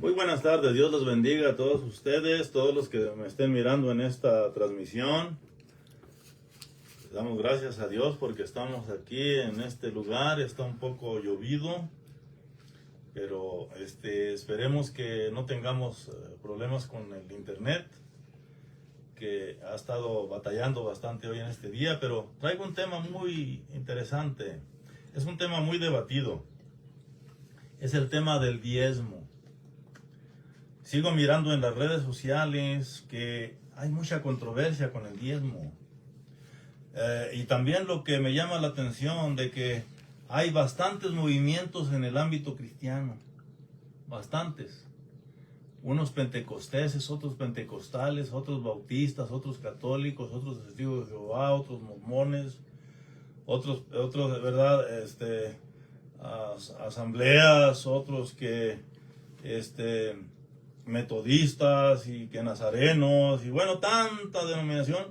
Muy buenas tardes, Dios los bendiga a todos ustedes, todos los que me estén mirando en esta transmisión. Damos gracias a Dios porque estamos aquí en este lugar, está un poco llovido, pero esperemos que no tengamos problemas con el internet, que ha estado batallando bastante hoy en este día, pero traigo un tema muy interesante, es un tema muy debatido, es el tema del diezmo. Sigo mirando en las redes sociales que hay mucha controversia con el diezmo. Y también lo que me llama la atención de que hay bastantes movimientos en el ámbito cristiano. Bastantes. Unos pentecosteses, otros pentecostales, otros bautistas, otros católicos, otros testigos de Jehová, otros mormones, otros de verdad, asambleas, otros que, metodistas y que nazarenos y bueno, tanta denominación,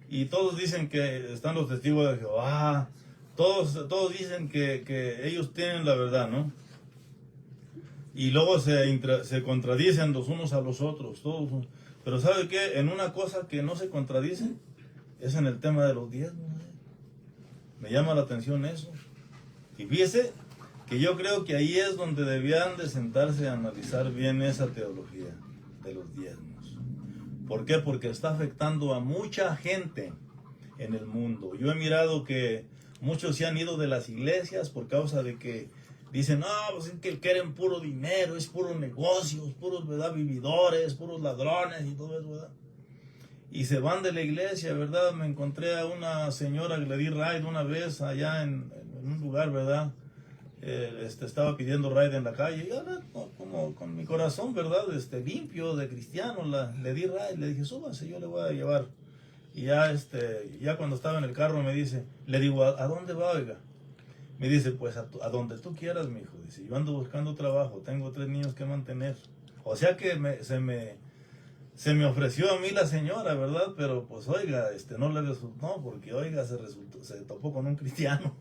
y todos dicen que están los testigos de Jehová, todos dicen que ellos tienen la verdad, ¿no? Y luego se contradicen los unos a los otros, todos. Pero ¿sabe qué? En una cosa que no se contradicen es en el tema de los diezmos. Me llama la atención eso. Y fíjese que yo creo que ahí es donde debían de sentarse a analizar bien esa teología de los diezmos. ¿Por qué? Porque está afectando a mucha gente en el mundo. Yo he mirado que muchos se han ido de las iglesias por causa de que dicen, no, pues es que quieren puro dinero, es puro negocios, puros, ¿verdad?, vividores, puros ladrones y todo eso, ¿verdad? Y se van de la iglesia, ¿verdad? Me encontré a una señora que le di ride una vez allá en un lugar, ¿verdad? Estaba pidiendo ride en la calle, y ahora, como con mi corazón, ¿verdad? Limpio, de cristiano, le di ride, le dije, súbase, yo le voy a llevar. Y ya cuando estaba en el carro me dice, le digo, ¿a dónde va, oiga? Me dice, pues a donde tú quieras, mi hijo. Dice, yo ando buscando trabajo, tengo 3 niños que mantener. O sea que se me ofreció a mí la señora, ¿verdad? Pero pues oiga, no le resultó, porque oiga, se topó con un cristiano.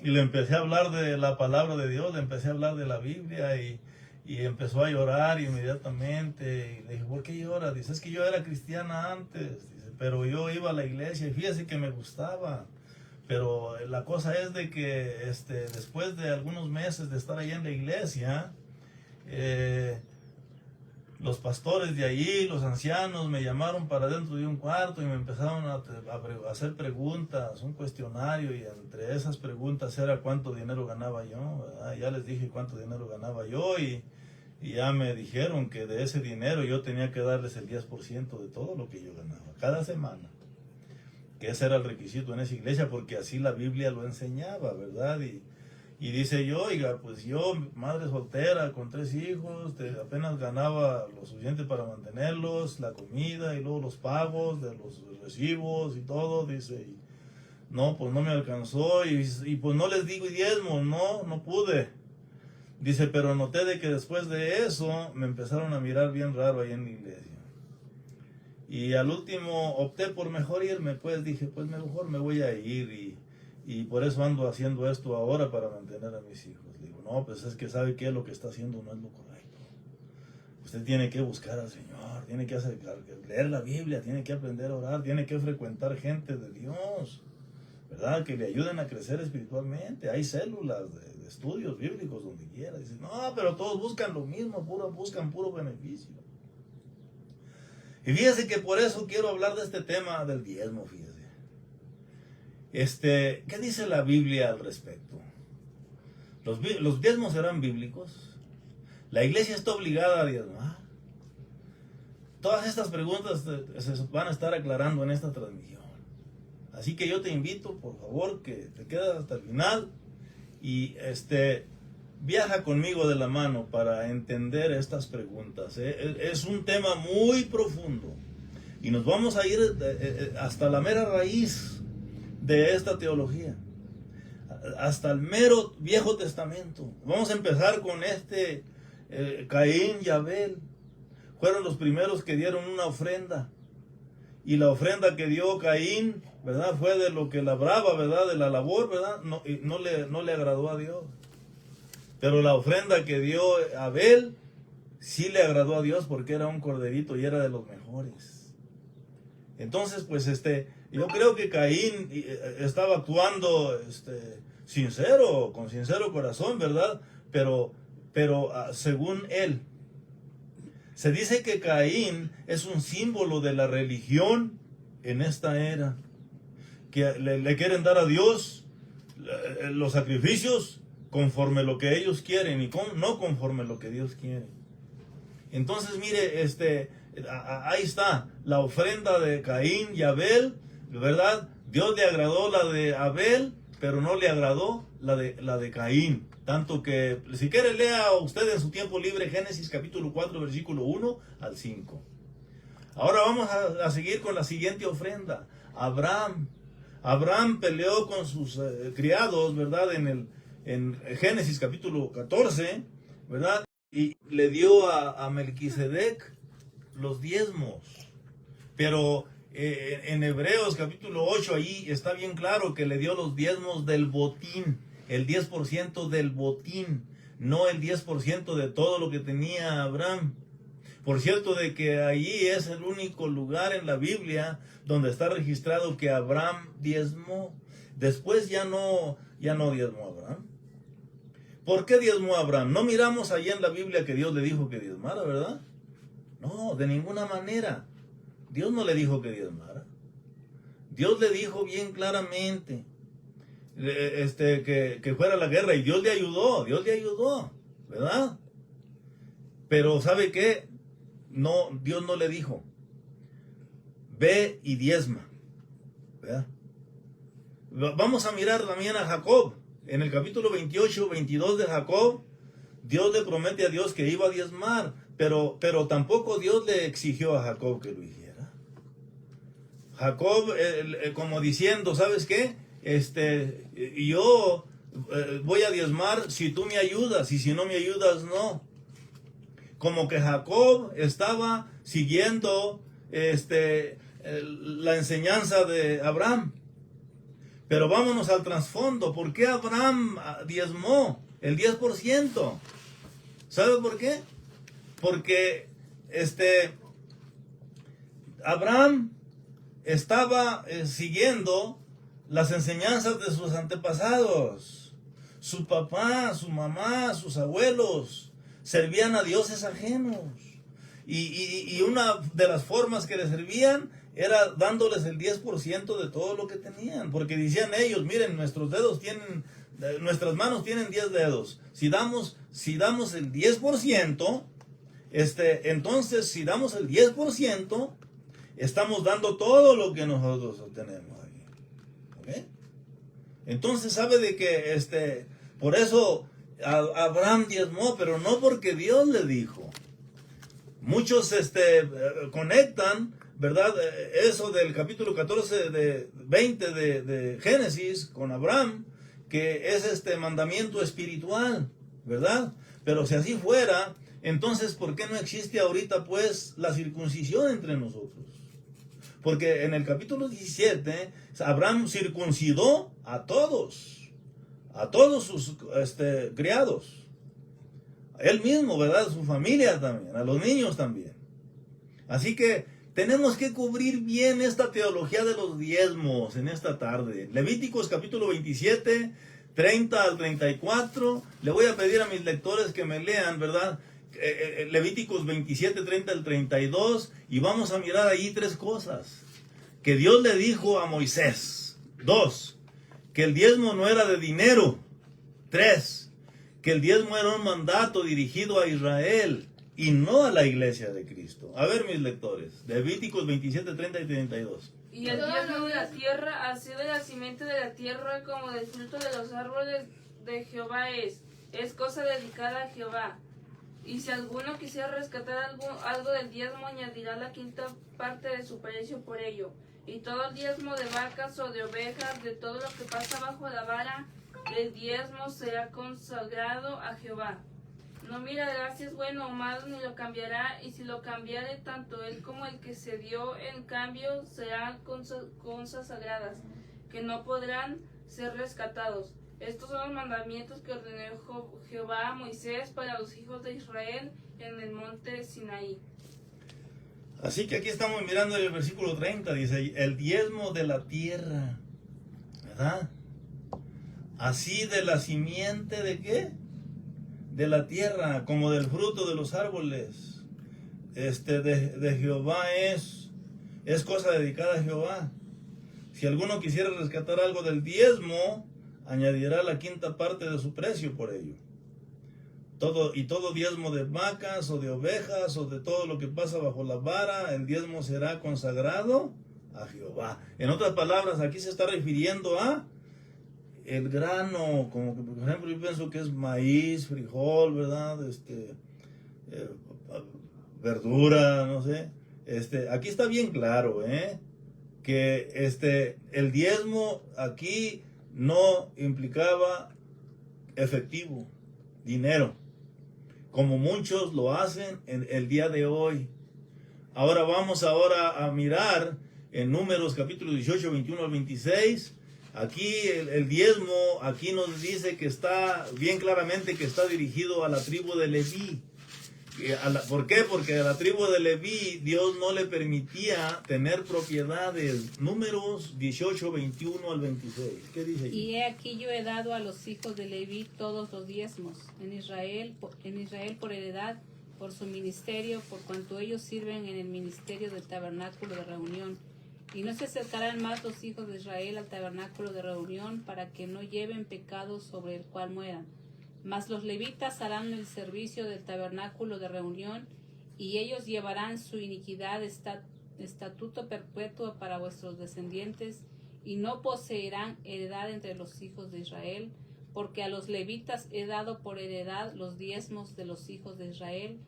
Y le empecé a hablar de la palabra de Dios, le empecé a hablar de la Biblia y empezó a llorar inmediatamente. Y le dije, ¿por qué llora? Dice, es que yo era cristiana antes, dice, pero yo iba a la iglesia y fíjese que me gustaba. Pero la cosa es de que después de algunos meses de estar ahí en la iglesia, los pastores de allí, los ancianos, me llamaron para dentro de un cuarto y me empezaron a hacer preguntas, un cuestionario, y entre esas preguntas era cuánto dinero ganaba yo, ¿verdad? Ya les dije cuánto dinero ganaba yo y ya me dijeron que de ese dinero yo tenía que darles el 10% de todo lo que yo ganaba, cada semana. Que ese era el requisito en esa iglesia, porque así la Biblia lo enseñaba, ¿verdad? Y dice yo, oiga, pues yo, madre soltera, con 3 hijos, apenas ganaba lo suficiente para mantenerlos, la comida y luego los pagos de los recibos y todo, dice, y no, pues no me alcanzó, y pues no les digo diezmo, no pude. Dice, pero noté de que después de eso me empezaron a mirar bien raro ahí en la iglesia. Y al último opté por mejor irme, pues dije, pues mejor me voy a ir y por eso ando haciendo esto ahora para mantener a mis hijos. Le digo, no, pues es que sabe que lo que está haciendo no es lo correcto. Usted tiene que buscar al Señor, tiene que leer la Biblia, tiene que aprender a orar, tiene que frecuentar gente de Dios, ¿verdad? Que le ayuden a crecer espiritualmente. Hay células de estudios bíblicos donde quiera. Dice, no, pero todos buscan lo mismo, buscan puro beneficio. Y fíjese que por eso quiero hablar de este tema del diezmo, fíjese. ¿Qué dice la Biblia al respecto? ¿Los diezmos serán bíblicos? ¿La iglesia está obligada a diezmar? Todas estas preguntas se van a estar aclarando en esta transmisión. Así que yo te invito, por favor, que te quedes hasta el final y viaja conmigo de la mano para entender estas preguntas. Es un tema muy profundo y nos vamos a ir hasta la mera raíz de esta teología, hasta el mero Viejo Testamento. Vamos a empezar con Caín y Abel. Fueron los primeros que dieron una ofrenda, y la ofrenda que dio Caín, ¿verdad?, fue de lo que labraba, ¿verdad?, de la labor, ¿verdad? No le agradó a Dios. Pero la ofrenda que dio Abel sí le agradó a Dios porque era un corderito y era de los mejores. Entonces, pues yo creo que Caín estaba actuando sincero, con sincero corazón, ¿verdad? Pero según él, se dice que Caín es un símbolo de la religión en esta era, que le quieren dar a Dios los sacrificios conforme lo que ellos quieren y no conforme lo que Dios quiere. Entonces, mire, ahí está la ofrenda de Caín y Abel, ¿verdad? Dios le agradó la de Abel, pero no le agradó la de Caín. Tanto que, si quiere, lea usted en su tiempo libre Génesis capítulo 4, versículo 1 al 5. Ahora vamos a seguir con la siguiente ofrenda. Abraham peleó con sus criados, ¿verdad? En Génesis capítulo 14, ¿verdad? Y le dio a Melquisedec los diezmos. Pero en Hebreos capítulo 8, ahí está bien claro que le dio los diezmos del botín, el 10% del botín, no el 10% de todo lo que tenía Abraham. Por cierto, de que allí es el único lugar en la Biblia donde está registrado que Abraham diezmó. Después ya no diezmó Abraham. ¿Por qué diezmó Abraham? No miramos allí en la Biblia que Dios le dijo que diezmara, ¿verdad? No, de ninguna manera. Dios no le dijo que diezmara. Dios le dijo bien claramente que fuera a la guerra, y Dios le ayudó, ¿verdad? Pero ¿sabe qué? No, Dios no le dijo, ve y diezma, ¿verdad? Vamos a mirar también a Jacob. En el capítulo 28, 22 de Jacob, Dios le promete a Dios que iba a diezmar, pero tampoco Dios le exigió a Jacob que lo hiciera. Jacob, como diciendo, ¿sabes qué? Yo voy a diezmar si tú me ayudas, y si no me ayudas, no. Como que Jacob estaba siguiendo la enseñanza de Abraham. Pero vámonos al trasfondo. ¿Por qué Abraham diezmó el 10%? ¿Sabe por qué? Porque Abraham estaba siguiendo las enseñanzas de sus antepasados. Su papá, su mamá, sus abuelos servían a dioses ajenos. Y una de las formas que le servían era dándoles el 10% de todo lo que tenían. Porque decían ellos, miren, nuestras manos tienen 10 dedos. Si damos el 10%, entonces si damos el 10%, estamos dando todo lo que nosotros tenemos aquí. ¿Okay? Entonces sabe de que por eso Abraham diezmó, pero no porque Dios le dijo. Muchos conectan, ¿verdad? Eso del capítulo 20 de Génesis con Abraham, que es mandamiento espiritual, ¿verdad? Pero si así fuera, entonces ¿por qué no existe ahorita pues la circuncisión entre nosotros? Porque en el capítulo 17, Abraham circuncidó a todos sus criados. Él mismo, ¿verdad? Su familia también, a los niños también. Así que tenemos que cubrir bien esta teología de los diezmos en esta tarde. Levíticos capítulo 27, 30 al 34. Le voy a pedir a mis lectores que me lean, ¿verdad? Levíticos 27, 30 al 32. Y vamos a mirar ahí 3 cosas que Dios le dijo a Moisés. 2, que el diezmo no era de dinero. 3, que el diezmo era un mandato dirigido a Israel y no a la iglesia de Cristo. A ver, mis lectores, Levíticos 27, 30 y 32. Y el diezmo de la tierra, así de la simiente de la tierra como del fruto de los árboles de Jehová es cosa dedicada a Jehová. Y si alguno quisiera rescatar algo del diezmo, añadirá la quinta parte de su precio por ello. Y todo el diezmo de vacas o de ovejas, de todo lo que pasa bajo la vara, el diezmo será consagrado a Jehová. No mirará si es bueno o malo, ni lo cambiará, y si lo cambiare, tanto él como el que se dio en cambio serán cosas sagradas, que no podrán ser rescatados. Estos son los mandamientos que ordenó Jehová a Moisés para los hijos de Israel en el monte Sinaí. Así que aquí estamos mirando el versículo 30, dice, el diezmo de la tierra, ¿verdad? Así de la simiente de ¿qué? De la tierra, como del fruto de los árboles, de Jehová es cosa dedicada a Jehová. Si alguno quisiera rescatar algo del diezmo, añadirá la quinta parte de su precio por ello. Todo diezmo de vacas o de ovejas o de todo lo que pasa bajo la vara, el diezmo será consagrado a Jehová. En otras palabras, aquí se está refiriendo a el grano, como que por ejemplo yo pienso que es maíz, frijol, ¿verdad? Verdura, no sé. Aquí está bien claro, que el diezmo aquí no implicaba efectivo, dinero, como muchos lo hacen en el día de hoy. Ahora vamos a mirar en Números capítulo 18, 21 al 26. Aquí el diezmo, aquí nos dice que está bien claramente que está dirigido a la tribu de Leví. ¿Por qué? Porque a la tribu de Leví Dios no le permitía tener propiedades. Números 18, 21 al 26. ¿Qué dice ahí? Y he aquí yo he dado a los hijos de Leví todos los diezmos en Israel por heredad, por su ministerio, por cuanto ellos sirven en el ministerio del tabernáculo de reunión. Y no se acercarán más los hijos de Israel al tabernáculo de reunión para que no lleven pecado sobre el cual mueran. Mas los levitas harán el servicio del tabernáculo de reunión, y ellos llevarán su iniquidad estatuto perpetuo para vuestros descendientes, y no poseerán heredad entre los hijos de Israel, porque a los levitas he dado por heredad los diezmos de los hijos de Israel,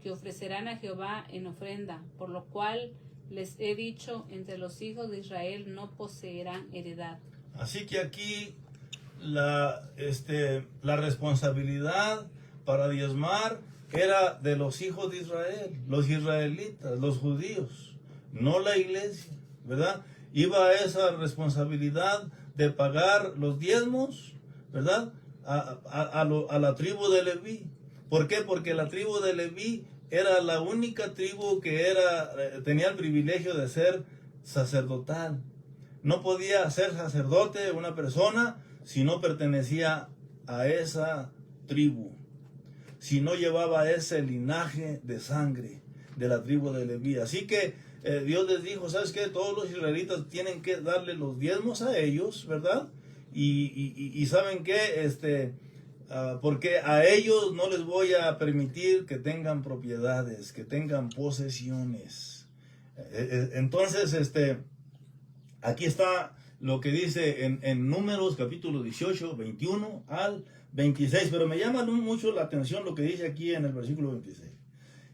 que ofrecerán a Jehová en ofrenda, por lo cual les he dicho, entre los hijos de Israel no poseerán heredad. Así que aquí la responsabilidad para diezmar era de los hijos de Israel, los israelitas, los judíos, no la iglesia, ¿verdad? Iba esa responsabilidad de pagar los diezmos, ¿verdad? A la tribu de Leví. ¿Por qué? Porque la tribu de Leví era la única tribu que tenía el privilegio de ser sacerdotal. No podía ser sacerdote una persona si no pertenecía a esa tribu, si no llevaba ese linaje de sangre de la tribu de Leví. Así que Dios les dijo, ¿sabes qué? Todos los israelitas tienen que darle los diezmos a ellos, ¿verdad? Y ¿saben qué? Porque a ellos no les voy a permitir que tengan propiedades, que tengan posesiones. Entonces, aquí está lo que dice en Números capítulo 18, 21 al 26, pero me llama mucho la atención lo que dice aquí en el versículo 26.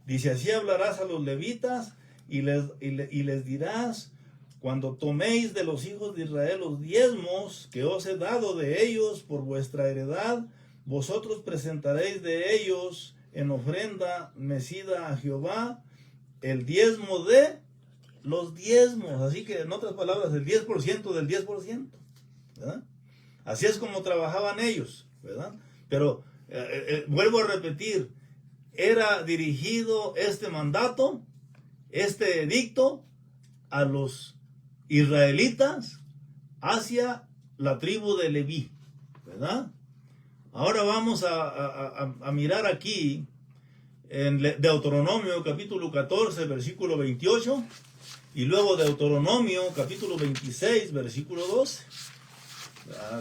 Dice, así hablarás a los levitas y les dirás, cuando toméis de los hijos de Israel los diezmos que os he dado de ellos por vuestra heredad, vosotros presentaréis de ellos en ofrenda mecida a Jehová el diezmo de los diezmos. Así que, en otras palabras, el 10% del 10%, ¿verdad? Así es como trabajaban ellos, ¿verdad? Pero, vuelvo a repetir, era dirigido este mandato, este edicto, a los israelitas hacia la tribu de Leví, ¿verdad? Ahora vamos a mirar aquí en Deuteronomio capítulo 14, versículo 28, y luego Deuteronomio capítulo 26, versículo 12.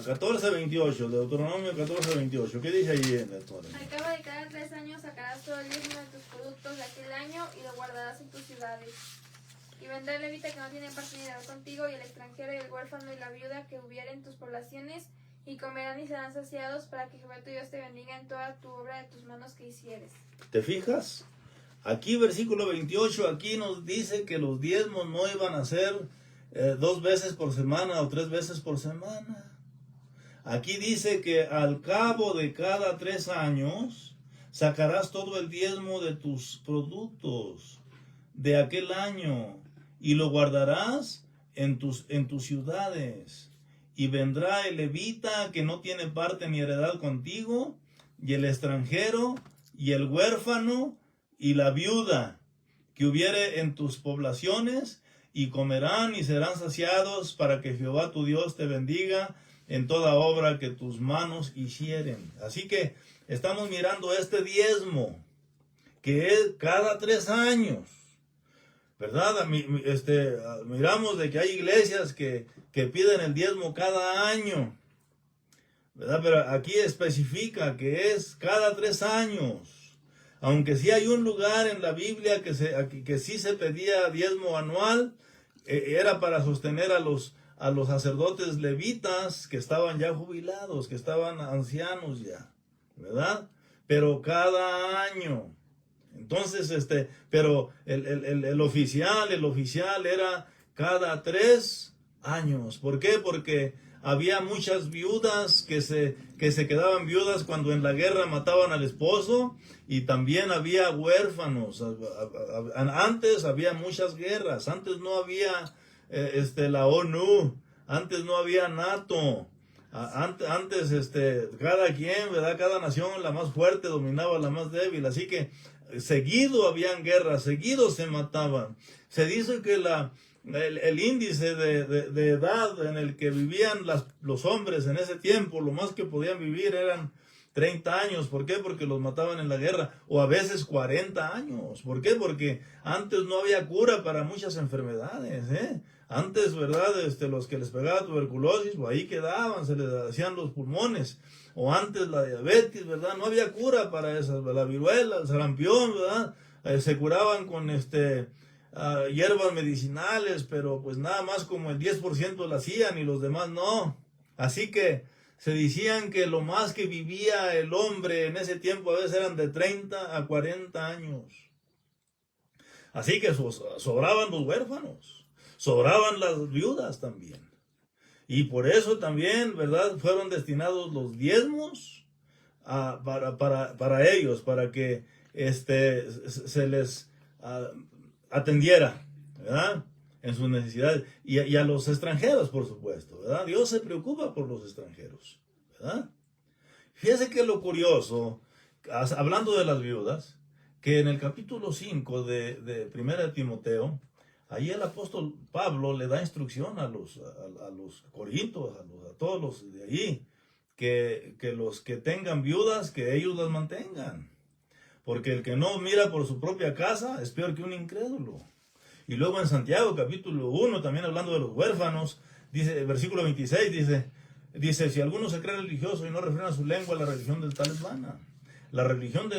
14, 28, Deuteronomio 14, 28. ¿Qué dice ahí en esto? Al cabo de cada 3 años sacarás todo el diezmo de tus productos de aquel año y lo guardarás en tus ciudades. Y vendrá el levita que no tiene parte ni heredad contigo, y el extranjero y el huérfano y la viuda que hubieren en tus poblaciones, y comerán y serán saciados, para que Jehová tu Dios te bendiga en toda tu obra de tus manos que hicieres. ¿Te fijas? Aquí versículo 28, aquí nos dice que los diezmos no iban a ser 2 veces por semana o 3 veces por semana. Aquí dice que al cabo de cada 3 años sacarás todo el diezmo de tus productos de aquel año y lo guardarás en tus ciudades. Y vendrá el levita que no tiene parte ni heredad contigo, y el extranjero, y el huérfano, y la viuda que hubiere en tus poblaciones, y comerán y serán saciados, para que Jehová tu Dios te bendiga en toda obra que tus manos hicieren. Así que estamos mirando este diezmo, que es cada 3 años, ¿verdad? Miramos de que hay iglesias que piden el diezmo cada año, ¿verdad? Pero aquí especifica que es cada 3 años. Aunque sí hay un lugar en la Biblia que sí se pedía diezmo anual, era para sostener a los sacerdotes levitas que estaban ya jubilados, que estaban ancianos ya, ¿verdad? Pero cada año. Entonces, pero el oficial era cada 3 años. ¿Por qué? Porque había muchas viudas que se quedaban viudas cuando en la guerra mataban al esposo, y también había huérfanos. Antes había muchas guerras, antes no había la ONU, antes no había NATO. Antes cada quien, ¿verdad? Cada nación, la más fuerte dominaba a la más débil. Así que seguido habían guerras, seguido se mataban. Se dice que el índice de edad en el que vivían los hombres en ese tiempo, lo más que podían vivir eran 30 años. ¿Por qué? Porque los mataban en la guerra. O a veces 40 años. ¿Por qué? Porque antes no había cura para muchas enfermedades, Antes, ¿verdad? Los que les pegaba tuberculosis, pues ahí quedaban, se les hacían los pulmones. O antes la diabetes, ¿verdad? No había cura para esas, la viruela, el sarampión, ¿verdad? Se curaban con hierbas medicinales, pero pues nada más como el 10% lo hacían y los demás no. Así que se decían que lo más que vivía el hombre en ese tiempo a veces eran de 30 a 40 años. Así que sobraban los huérfanos, sobraban las viudas también. Y por eso también, ¿verdad? Fueron destinados los diezmos para ellos, para que se les atendiera, ¿verdad? En sus necesidades. Y a los extranjeros, por supuesto, ¿verdad? Dios se preocupa por los extranjeros, ¿verdad? Fíjese que lo curioso, hablando de las viudas, que en el capítulo 5 de 1 Timoteo, ahí el apóstol Pablo le da instrucción a los corintios, a todos los de allí, que los que tengan viudas, que ellos las mantengan. Porque el que no mira por su propia casa es peor que un incrédulo. Y luego en Santiago, capítulo 1, también hablando de los huérfanos, dice, versículo 26, dice, si alguno se cree religioso y no refrena su lengua, la religión del tal es vana. La religión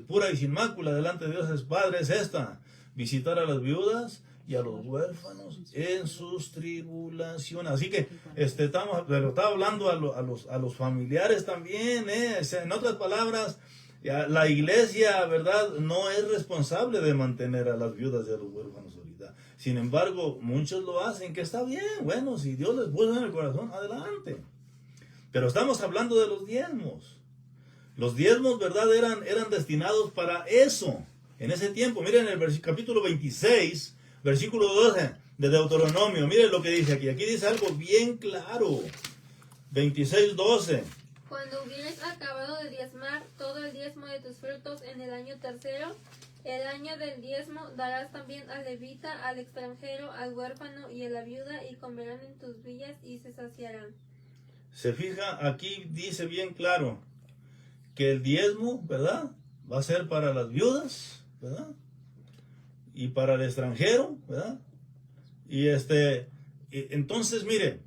pura y sin mácula delante de Dios es Padre, es esta: visitar a las viudas y a los huérfanos en sus tribulaciones. Así que estaba hablando a los familiares también, en otras palabras, la iglesia, ¿verdad?, no es responsable de mantener a las viudas y a los huérfanos ahorita. Sin embargo, muchos lo hacen, que está bien. Bueno, si Dios les puso en el corazón, adelante. Pero estamos hablando de los diezmos. Los diezmos, ¿verdad?, eran destinados para eso. En ese tiempo, miren el capítulo 26, versículo 12 de Deuteronomio. Miren lo que dice aquí. Aquí dice algo bien claro. 26:12. Cuando hubieres acabado de diezmar todo el diezmo de tus frutos en el año tercero, el año del diezmo darás también al levita, al extranjero, al huérfano y a la viuda, y comerán en tus villas y se saciarán. Se fija, aquí dice bien claro que el diezmo, ¿verdad?, va a ser para las viudas, ¿verdad?, y para el extranjero, ¿verdad? Y entonces, mire,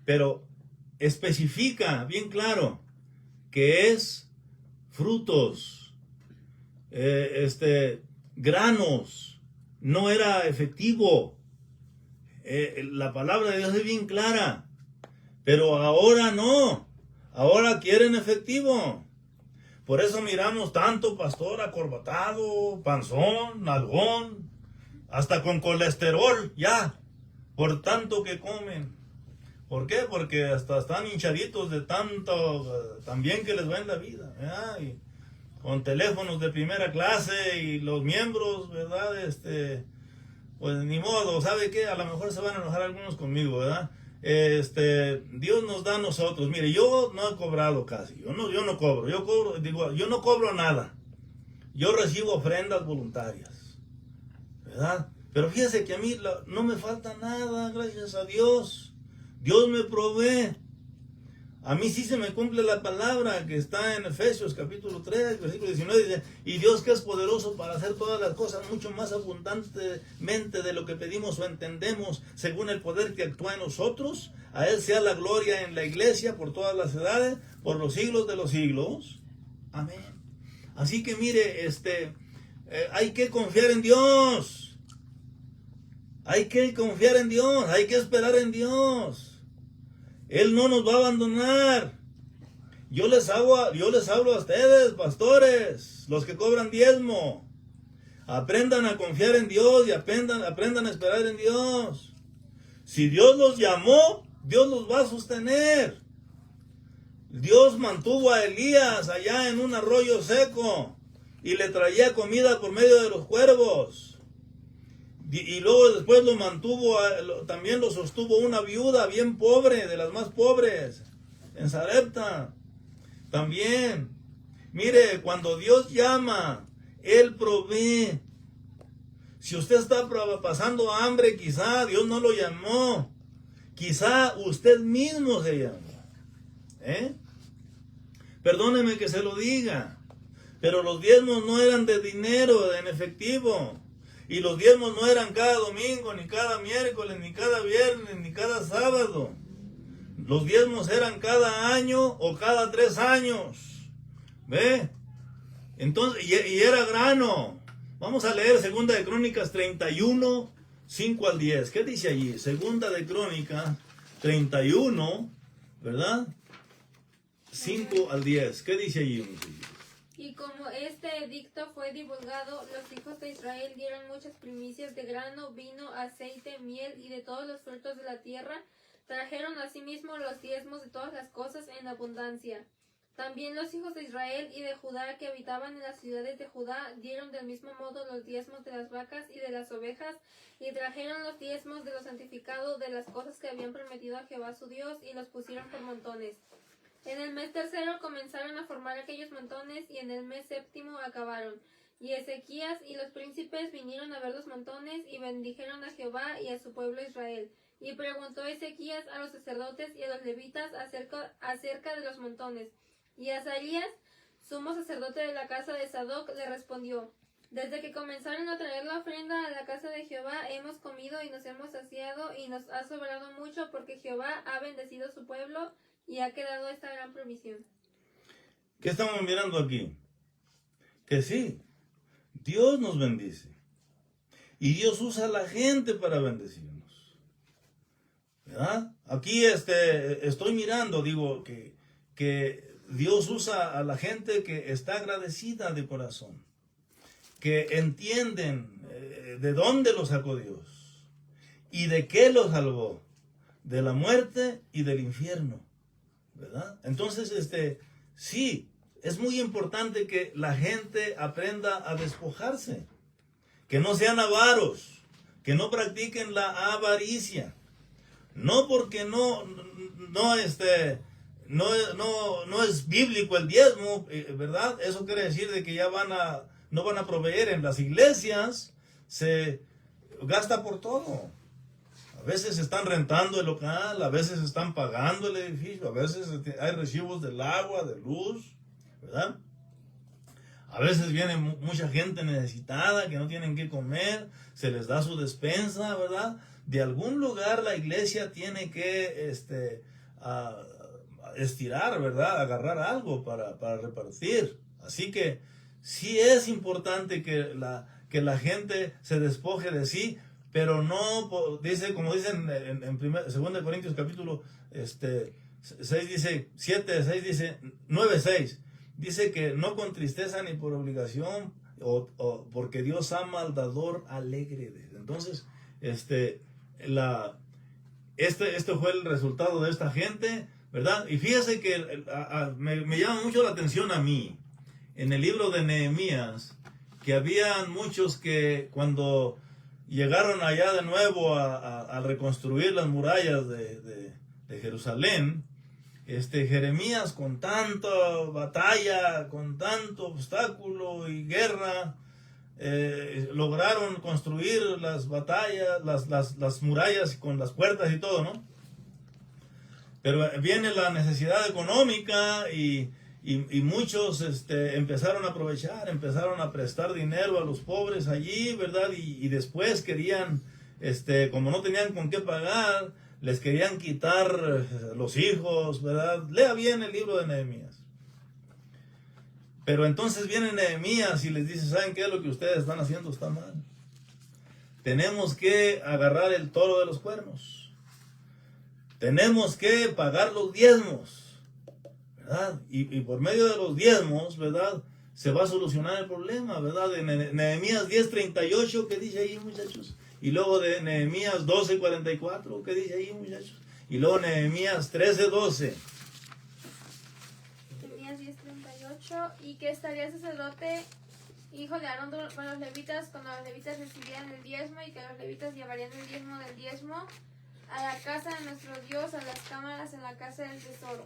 pero especifica bien claro que es frutos, granos, no era efectivo. La palabra de Dios es bien clara, pero ahora no, ahora quieren efectivo. Por eso miramos tanto pastor acorbatado, panzón, nalgón, hasta con colesterol ya, por tanto que comen. ¿Por qué? Porque hasta están hinchaditos de tanto, también que les va en la vida, ¿verdad? Y con teléfonos de primera clase y los miembros, ¿verdad? Pues ni modo, ¿sabe qué? A lo mejor se van a enojar algunos conmigo, ¿verdad? Dios nos da a nosotros. Mire, yo no he cobrado casi, yo no cobro, yo no cobro nada. yo recibo ofrendas voluntarias, ¿verdad? Pero fíjese que a mí no me falta nada, gracias a Dios. Dios me provee. A mí sí se me cumple la palabra que está en Efesios capítulo 3, versículo 19, dice, y Dios que es poderoso para hacer todas las cosas mucho más abundantemente de lo que pedimos o entendemos, según el poder que actúa en nosotros, a Él sea la gloria en la iglesia por todas las edades, por los siglos de los siglos. Amén. Así que mire, hay que confiar en Dios. Hay que confiar en Dios, hay que esperar en Dios. Él no nos va a abandonar. Yo les hablo a ustedes, pastores, los que cobran diezmo. Aprendan a confiar en Dios y aprendan a esperar en Dios. Si Dios los llamó, Dios los va a sostener. Dios mantuvo a Elías allá en un arroyo seco y le traía comida por medio de los cuervos. Y luego después lo mantuvo, también lo sostuvo una viuda bien pobre, de las más pobres, en Sarepta. También, mire, cuando Dios llama, Él provee. Si usted está pasando hambre, quizá Dios no lo llamó. Quizá usted mismo se llamó. Perdóneme que se lo diga, pero los diezmos no eran de dinero, en efectivo. Y los diezmos no eran cada domingo, ni cada miércoles, ni cada viernes, ni cada sábado. Los diezmos eran cada año o cada 3 años. ¿Ve? Entonces, y era grano. Vamos a leer 2 de Crónicas 31, 5 al 10. ¿Qué dice allí? 2 de Crónicas 31, ¿verdad? 5 al 10. ¿Qué dice allí? Y como este edicto fue divulgado, los hijos de Israel dieron muchas primicias de grano, vino, aceite, miel y de todos los frutos de la tierra. Trajeron asimismo los diezmos de todas las cosas en abundancia. También los hijos de Israel y de Judá que habitaban en las ciudades de Judá dieron del mismo modo los diezmos de las vacas y de las ovejas, y trajeron los diezmos de lo santificado de las cosas que habían prometido a Jehová su Dios, y los pusieron por montones. En el mes 3 comenzaron a formar aquellos montones, y en el mes 7 acabaron. Y Ezequías y los príncipes vinieron a ver los montones, y bendijeron a Jehová y a su pueblo Israel. Y preguntó Ezequías a los sacerdotes y a los levitas acerca de los montones. Y Azarías, sumo sacerdote de la casa de Sadoc, le respondió: Desde que comenzaron a traer la ofrenda a la casa de Jehová, hemos comido y nos hemos saciado, y nos ha sobrado mucho, porque Jehová ha bendecido su pueblo, y ha quedado esta gran provisión. ¿Qué estamos mirando aquí? Que sí, Dios nos bendice. Y Dios usa a la gente para bendecirnos. ¿Verdad? Aquí estoy mirando, digo, que Dios usa a la gente que está agradecida de corazón. Que entienden de dónde los sacó Dios. Y de qué los salvó. De la muerte y del infierno. ¿Verdad? Entonces, sí, es muy importante que la gente aprenda a despojarse, que no sean avaros, que no practiquen la avaricia, no porque no es bíblico el diezmo, ¿verdad? Eso quiere decir de que ya no van a proveer. En las iglesias se gasta por todo. A veces están rentando el local, a veces están pagando el edificio, a veces hay recibos del agua, de luz, ¿verdad? A veces viene mucha gente necesitada que no tienen que comer, se les da su despensa, ¿verdad? De algún lugar la iglesia tiene que estirar, ¿verdad? Agarrar algo para repartir. Así que sí es importante que la gente se despoje de sí, pero no, dice, como dicen en 2 Corintios capítulo 6 dice, 7, 6 dice, 9, 6, dice que no con tristeza ni por obligación, o porque Dios ama al dador alegre. Entonces, este fue el resultado de esta gente, ¿verdad? Y fíjese que me llama mucho la atención a mí, en el libro de Nehemías, que habían muchos que cuando llegaron allá de nuevo a reconstruir las murallas de Jerusalén, Jeremías, con tanta batalla, con tanto obstáculo y guerra, lograron construir las batallas, las murallas con las puertas y todo, ¿no? Pero viene la necesidad económica y muchos empezaron a aprovechar, empezaron a prestar dinero a los pobres allí, ¿verdad? Y después querían, como no tenían con qué pagar, les querían quitar los hijos, ¿verdad? Lea bien el libro de Nehemías. Pero entonces viene Nehemías y les dice, ¿saben qué? Lo que ustedes están haciendo está mal. Tenemos que agarrar el toro de los cuernos. Tenemos que pagar los diezmos, ¿verdad? Y por medio de los diezmos, ¿verdad? Se va a solucionar el problema, ¿verdad? De Nehemías 10:38, ¿qué dice ahí, muchachos? Y luego de Nehemías 12:44, ¿qué dice ahí, muchachos? Y luego Nehemías 13:12. Nehemías 10:38. Y que estaría el sacerdote, hijo de Aarón, con los levitas, cuando los levitas recibían el diezmo, y que los levitas llevarían el diezmo del diezmo a la casa de nuestro Dios, a las cámaras en la casa del tesoro.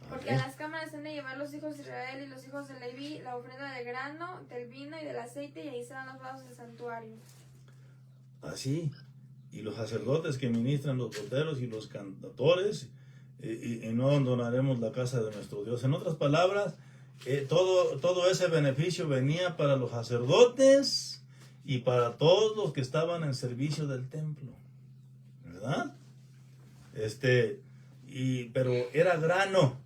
Porque a las cámaras han de llevar los hijos de Israel y los hijos de Leví la ofrenda del grano, del vino y del aceite, y ahí serán los vasos del santuario. Así. Y los sacerdotes que ministran los porteros y los cantadores, y no abandonaremos la casa de nuestro Dios. En otras palabras, todo ese beneficio venía para los sacerdotes y para todos los que estaban en servicio del templo, ¿verdad? Pero era grano,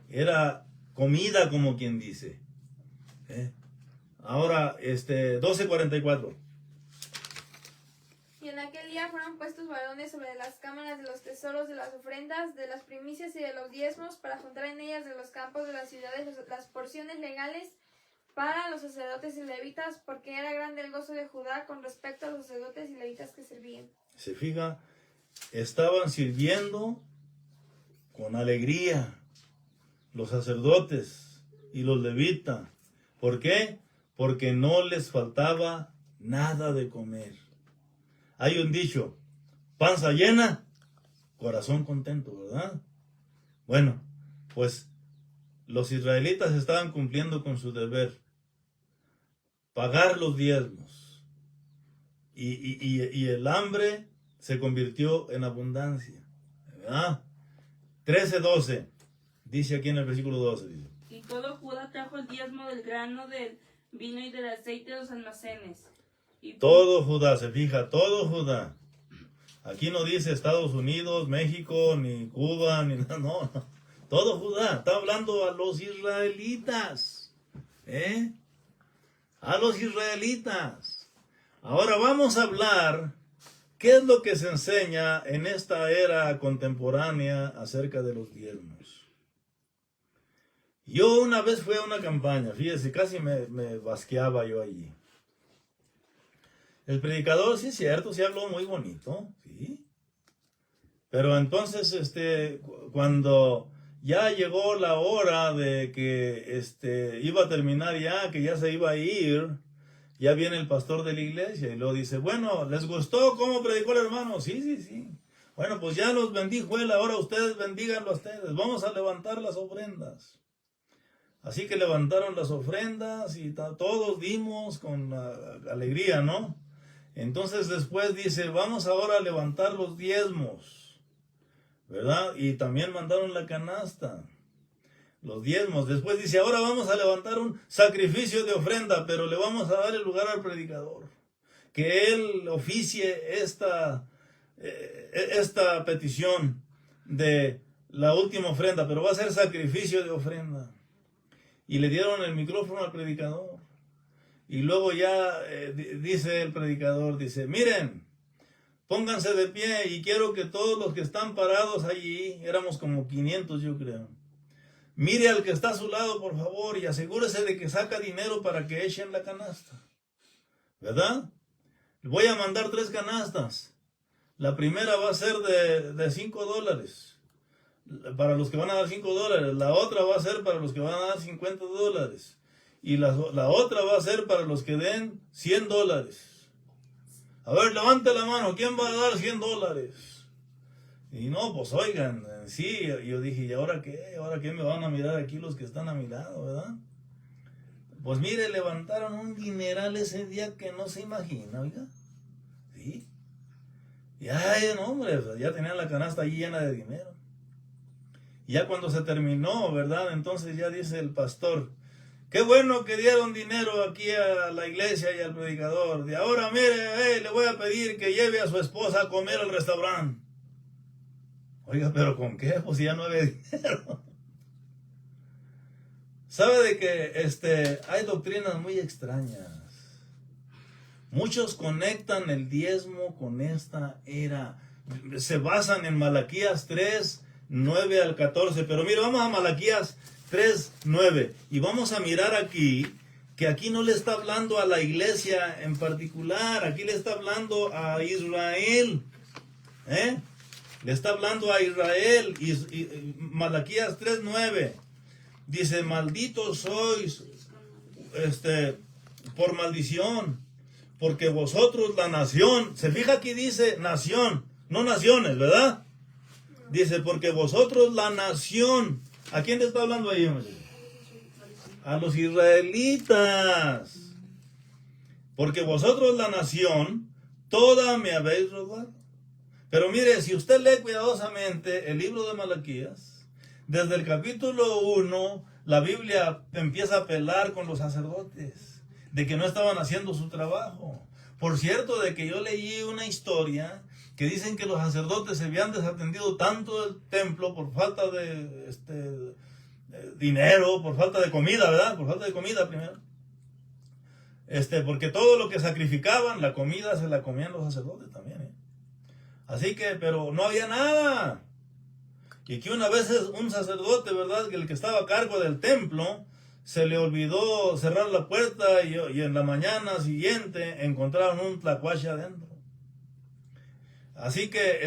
era comida, como quien dice. Ahora, 12:44. Y en aquel día fueron puestos varones sobre las cámaras de los tesoros de las ofrendas, de las primicias y de los diezmos, para juntar en ellas de los campos de las ciudades las porciones legales para los sacerdotes y levitas, porque era grande el gozo de Judá con respecto a los sacerdotes y levitas que servían. Se fija, estaban sirviendo con alegría los sacerdotes y los levitas. ¿Por qué? Porque no les faltaba nada de comer. Hay un dicho, panza llena, corazón contento, ¿verdad? Bueno, pues los israelitas estaban cumpliendo con su deber, pagar los diezmos, y el hambre se convirtió en abundancia, ¿verdad? 13:12, dice aquí en el versículo 12, dice. Y todo Judá trajo el diezmo del grano, del vino y del aceite de los almacenes. Todo Judá, se fija, todo Judá. Aquí no dice Estados Unidos, México, ni Cuba, ni nada, no. Todo Judá, está hablando a los israelitas. A los israelitas. Ahora vamos a hablar qué es lo que se enseña en esta era contemporánea acerca de los diezmos. Yo una vez fui a una campaña, fíjese, casi me basqueaba yo allí. El predicador, sí es cierto, sí habló muy bonito, sí. Pero entonces, cuando ya llegó la hora de que iba a terminar ya, que ya se iba a ir, ya viene el pastor de la iglesia y luego dice, bueno, ¿les gustó cómo predicó el hermano? Sí. Bueno, pues ya los bendijo él, ahora ustedes bendíganlo a ustedes. Vamos a levantar las ofrendas. Así que levantaron las ofrendas y todos dimos con alegría, ¿no? Entonces después dice, vamos ahora a levantar los diezmos, ¿verdad? Y también mandaron la canasta, los diezmos. Después dice, ahora vamos a levantar un sacrificio de ofrenda, pero le vamos a dar el lugar al predicador, que él oficie esta petición de la última ofrenda, pero va a ser sacrificio de ofrenda. Y le dieron el micrófono al predicador. Y luego ya dice el predicador, dice, miren, pónganse de pie y quiero que todos los que están parados allí, éramos como 500 yo creo, mire al que está a su lado por favor y asegúrese de que saca dinero para que echen la canasta, ¿verdad? Voy a mandar 3 canastas. La primera va a ser de $5, para los que van a dar $5. La otra va a ser para los que van a dar $50. Y la otra va a ser para los que den $100. A ver, levante la mano. ¿Quién va a dar $100? Y no, pues oigan, sí, yo dije, ¿y ahora qué? ¿Ahora qué me van a mirar aquí los que están a mi lado, verdad? Pues mire, levantaron un dineral ese día que no se imagina, oiga. Sí. Y ay, no, hombre, ya tenían la canasta allí llena de dinero. Y ya cuando se terminó, ¿verdad? Entonces ya dice el pastor, qué bueno que dieron dinero aquí a la iglesia y al predicador. De ahora, mire, le voy a pedir que lleve a su esposa a comer al restaurante. Oiga, ¿pero con qué? Pues ya no había dinero. ¿Sabe de que hay doctrinas muy extrañas? Muchos conectan el diezmo con esta era. Se basan en Malaquías 3, 9 al 14. Pero mire, vamos a Malaquías 3, 9. Y vamos a mirar aquí, que aquí no le está hablando a la iglesia en particular. Aquí le está hablando a Israel. Le está hablando a Israel. Y Malaquías 3, 9. Dice, malditos sois por maldición, porque vosotros la nación, se fija aquí dice nación, no naciones, ¿verdad? Dice, porque vosotros la nación, ¿a quién le está hablando ahí? A los israelitas. Porque vosotros la nación, toda me habéis robado. Pero mire, si usted lee cuidadosamente el libro de Malaquías, desde el capítulo 1, la Biblia empieza a pelar con los sacerdotes, de que no estaban haciendo su trabajo. Por cierto, de que yo leí una historia que dicen que los sacerdotes se habían desatendido tanto del templo por falta de dinero, por falta de comida, ¿verdad? Por falta de comida primero. Porque todo lo que sacrificaban, la comida se la comían los sacerdotes también, ¿eh? Así que, pero no había nada. Y que una vez un sacerdote, ¿verdad?, que el que estaba a cargo del templo, se le olvidó cerrar la puerta y en la mañana siguiente encontraron un tlacuache adentro. Así que,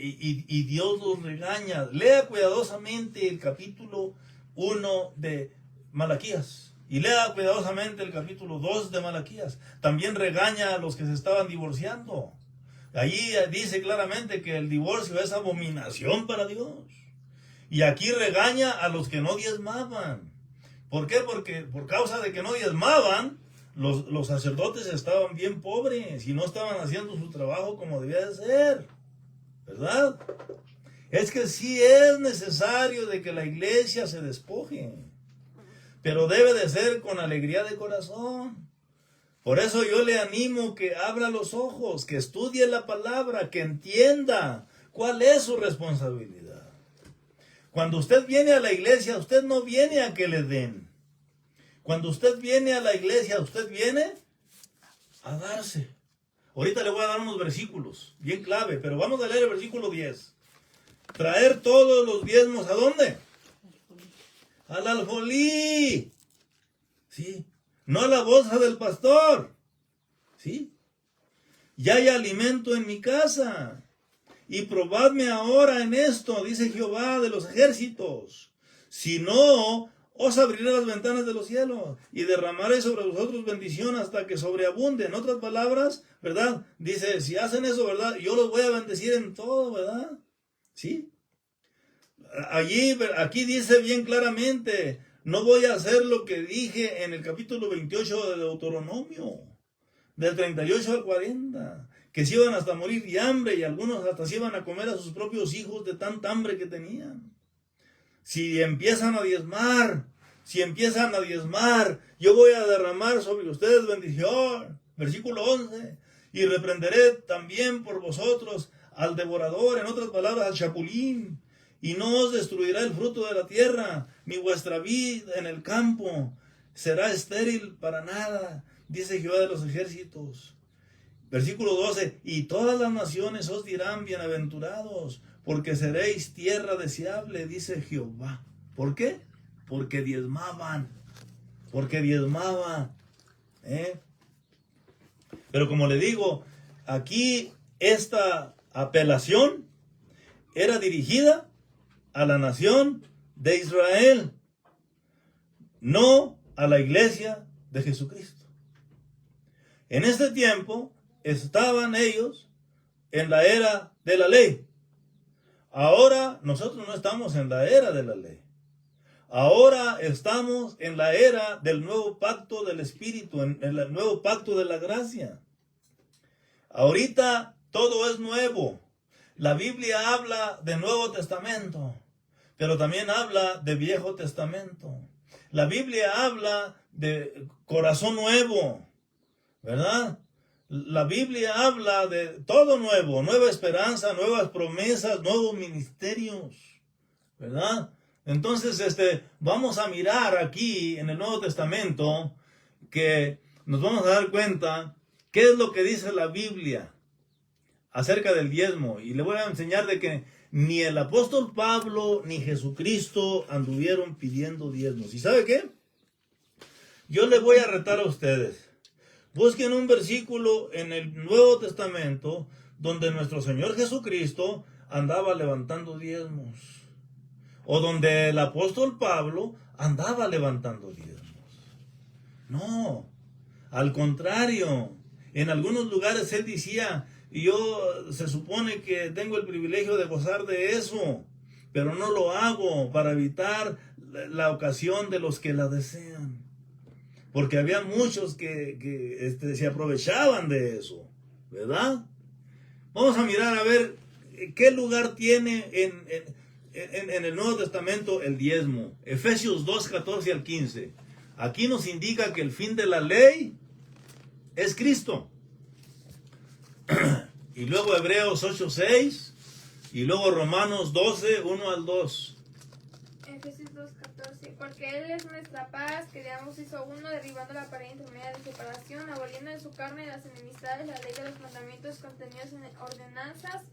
y Dios los regaña. Lea cuidadosamente el capítulo 1 de Malaquías. Y lea cuidadosamente el capítulo 2 de Malaquías. También regaña a los que se estaban divorciando. Allí dice claramente que el divorcio es abominación para Dios. Y aquí regaña a los que no diezmaban. ¿Por qué? Porque por causa de que no diezmaban, los sacerdotes estaban bien pobres y no estaban haciendo su trabajo como debía de ser. ¿Verdad? Es que sí es necesario de que la iglesia se despoje, pero debe de ser con alegría de corazón. Por eso yo le animo que abra los ojos, que estudie la palabra, que entienda cuál es su responsabilidad. Cuando usted viene a la iglesia, usted no viene a que le den. Cuando usted viene a la iglesia, usted viene a darse. Ahorita le voy a dar unos versículos bien clave, pero vamos a leer el versículo 10. Traer todos los diezmos, ¿a dónde? Al alfolí. Sí. No a la bolsa del pastor. Sí. Ya hay alimento en mi casa. Y probadme ahora en esto, dice Jehová de los ejércitos. Si no, os abriré las ventanas de los cielos y derramaré sobre vosotros bendición hasta que sobreabunde. En otras palabras, ¿verdad? Dice, si hacen eso, ¿verdad? Yo los voy a bendecir en todo, ¿verdad? ¿Sí? Aquí dice bien claramente, no voy a hacer lo que dije en el capítulo 28 de Deuteronomio, del 38 al 40. Que se iban hasta morir de hambre y algunos hasta se iban a comer a sus propios hijos de tanta hambre que tenían. Si empiezan a diezmar, yo voy a derramar sobre ustedes bendición. Versículo 11. Y reprenderé también por vosotros al devorador, en otras palabras al chapulín. Y no os destruirá el fruto de la tierra, ni vuestra vid en el campo será estéril para nada, dice Jehová de los ejércitos. Versículo 12, y todas las naciones os dirán bienaventurados, porque seréis tierra deseable, dice Jehová. ¿Por qué? Porque diezmaban. Pero como le digo, aquí esta apelación era dirigida a la nación de Israel, no a la iglesia de Jesucristo. En este tiempo estaban ellos en la era de la ley. Ahora nosotros no estamos en la era de la ley. Ahora estamos en la era del nuevo pacto del Espíritu, en el nuevo pacto de la gracia. Ahorita todo es nuevo. La Biblia habla de Nuevo Testamento, pero también habla de Viejo Testamento. La Biblia habla de corazón nuevo, ¿verdad? La Biblia habla de todo nuevo, nueva esperanza, nuevas promesas, nuevos ministerios, ¿verdad? Entonces, vamos a mirar aquí en el Nuevo Testamento que nos vamos a dar cuenta qué es lo que dice la Biblia acerca del diezmo. Y le voy a enseñar de que ni el apóstol Pablo ni Jesucristo anduvieron pidiendo diezmos. ¿Y sabe qué? Yo le voy a retar a ustedes. Busquen un versículo en el Nuevo Testamento donde nuestro Señor Jesucristo andaba levantando diezmos. O donde el apóstol Pablo andaba levantando diezmos. No, al contrario. En algunos lugares él decía, y yo se supone que tengo el privilegio de gozar de eso, pero no lo hago para evitar la ocasión de los que la desean. Porque había muchos que se aprovechaban de eso, ¿verdad? Vamos a mirar a ver qué lugar tiene en el Nuevo Testamento el diezmo. Efesios 2, 14 al 15. Aquí nos indica que el fin de la ley es Cristo. Y luego Hebreos 8, 6. Y luego Romanos 12, 1 al 2. Efesios 2, 14. Porque Él es nuestra paz, que de ambos hizo uno, derribando la pared intermedia de separación, aboliendo en su carne las enemistades, la ley de los mandamientos contenidos en ordenanzas,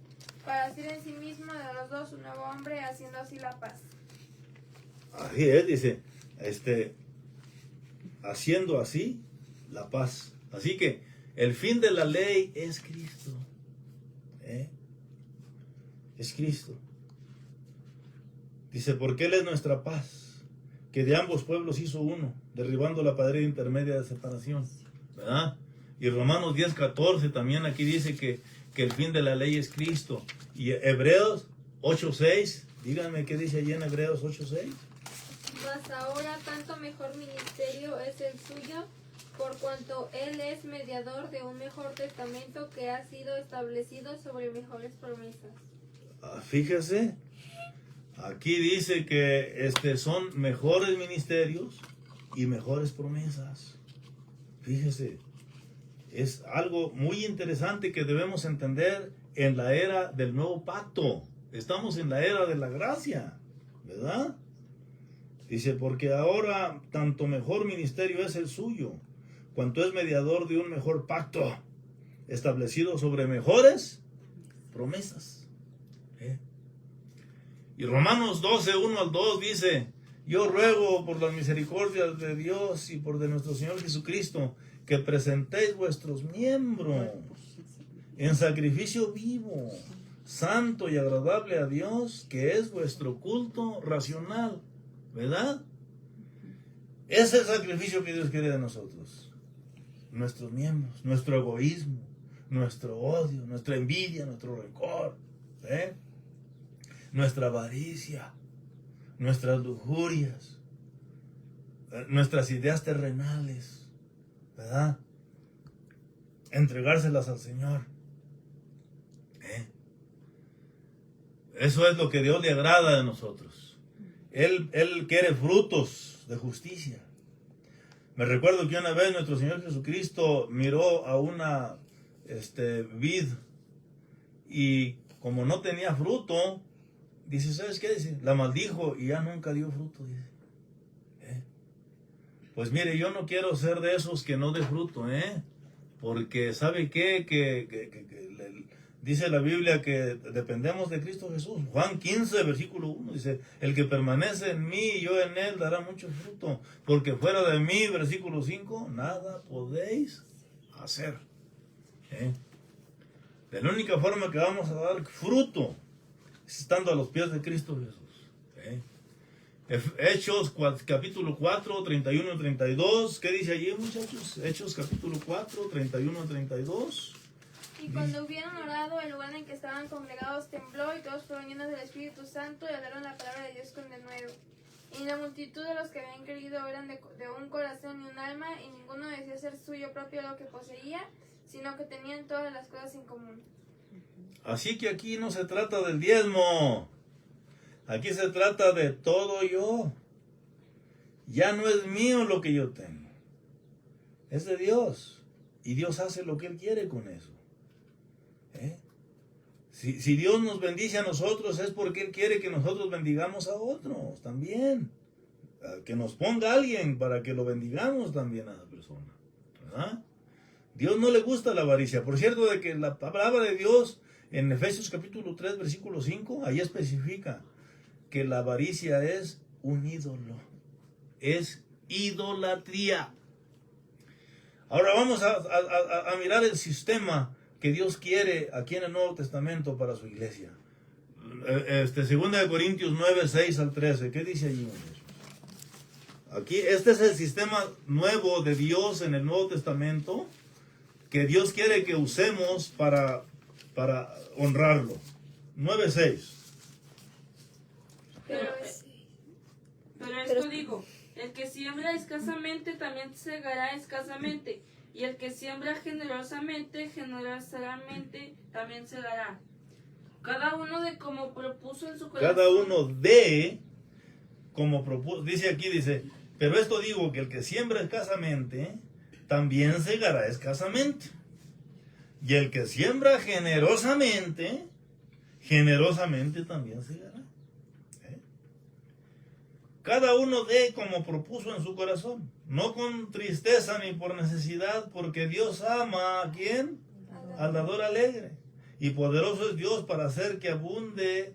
para hacer en sí mismo de los dos un nuevo hombre, haciendo así la paz. Así es, dice, haciendo así la paz. Así que el fin de la ley es Cristo. Es Cristo. Dice, porque Él es nuestra paz, que de ambos pueblos hizo uno, derribando la pared intermedia de separación, ¿verdad? Y Romanos 10, 14 también aquí dice que el fin de la ley es Cristo. Y Hebreos 8, 6, díganme qué dice allí en Hebreos 8, 6. Mas ahora tanto mejor ministerio es el suyo, por cuanto Él es mediador de un mejor testamento que ha sido establecido sobre mejores promesas. Fíjese, aquí dice que son mejores ministerios y mejores promesas. Fíjese, es algo muy interesante que debemos entender en la era del nuevo pacto. Estamos en la era de la gracia, ¿verdad? Dice, porque ahora tanto mejor ministerio es el suyo, cuanto es mediador de un mejor pacto, establecido sobre mejores promesas. Y Romanos 12, 1 al 2 dice, yo ruego por las misericordias de Dios y por de nuestro Señor Jesucristo, que presentéis vuestros miembros en sacrificio vivo, santo y agradable a Dios, que es vuestro culto racional, ¿verdad? Es el sacrificio que Dios quiere de nosotros. Nuestros miembros, nuestro egoísmo, nuestro odio, nuestra envidia, nuestro rencor, nuestra avaricia, nuestras lujurias, nuestras ideas terrenales, ¿verdad? Entregárselas al Señor. Eso es lo que Dios le agrada de nosotros. Él quiere frutos de justicia. Me recuerdo que una vez nuestro Señor Jesucristo miró a una vid y como no tenía fruto, dice, ¿sabes qué? Dice, la maldijo y ya nunca dio fruto. Dice. Pues mire, yo no quiero ser de esos que no dé fruto, porque ¿sabe qué? Dice la Biblia que dependemos de Cristo Jesús. Juan 15, versículo 1, dice, el que permanece en mí y yo en él dará mucho fruto, porque fuera de mí, versículo 5, nada podéis hacer. De la única forma que vamos a dar fruto es estando a los pies de Cristo Jesús. Hechos capítulo 4, 31 y 32. ¿Qué dice allí, muchachos? Hechos capítulo 4, 31 y 32. Y cuando hubieron orado, el lugar en que estaban congregados tembló, y todos fueron llenos del Espíritu Santo y hablaron la palabra de Dios con denuedo. Y la multitud de los que habían creído eran de un corazón y un alma, y ninguno decía ser suyo propio lo que poseía, sino que tenían todas las cosas en común. Así que aquí no se trata del diezmo. Aquí se trata de todo yo. Ya no es mío lo que yo tengo. Es de Dios. Y Dios hace lo que Él quiere con eso. Si Dios nos bendice a nosotros es porque Él quiere que nosotros bendigamos a otros también. Que nos ponga alguien para que lo bendigamos también a la persona. ¿Verdad? Dios no le gusta la avaricia. Por cierto, de que la palabra de Dios en Efesios capítulo 3, versículo 5, ahí especifica que la avaricia es un ídolo. Es idolatría. Ahora vamos a mirar el sistema que Dios quiere aquí en el Nuevo Testamento para su iglesia. 2 Corintios 9, 6 al 13. ¿Qué dice allí? Aquí, este es el sistema nuevo de Dios en el Nuevo Testamento que Dios quiere que usemos para honrarlo. 9, 6. Pero esto digo, el que siembra escasamente también segará escasamente, y el que siembra generosamente, generosamente también segará. Cada uno de como propuso en su corazón. Cada uno de como propuso, dice, pero esto digo, que el que siembra escasamente, también segará escasamente. Y el que siembra generosamente, generosamente también segará. Cada uno dé como propuso en su corazón, no con tristeza ni por necesidad, porque Dios ama ¿a quién? Al dador alegre. Y poderoso es Dios para hacer que abunde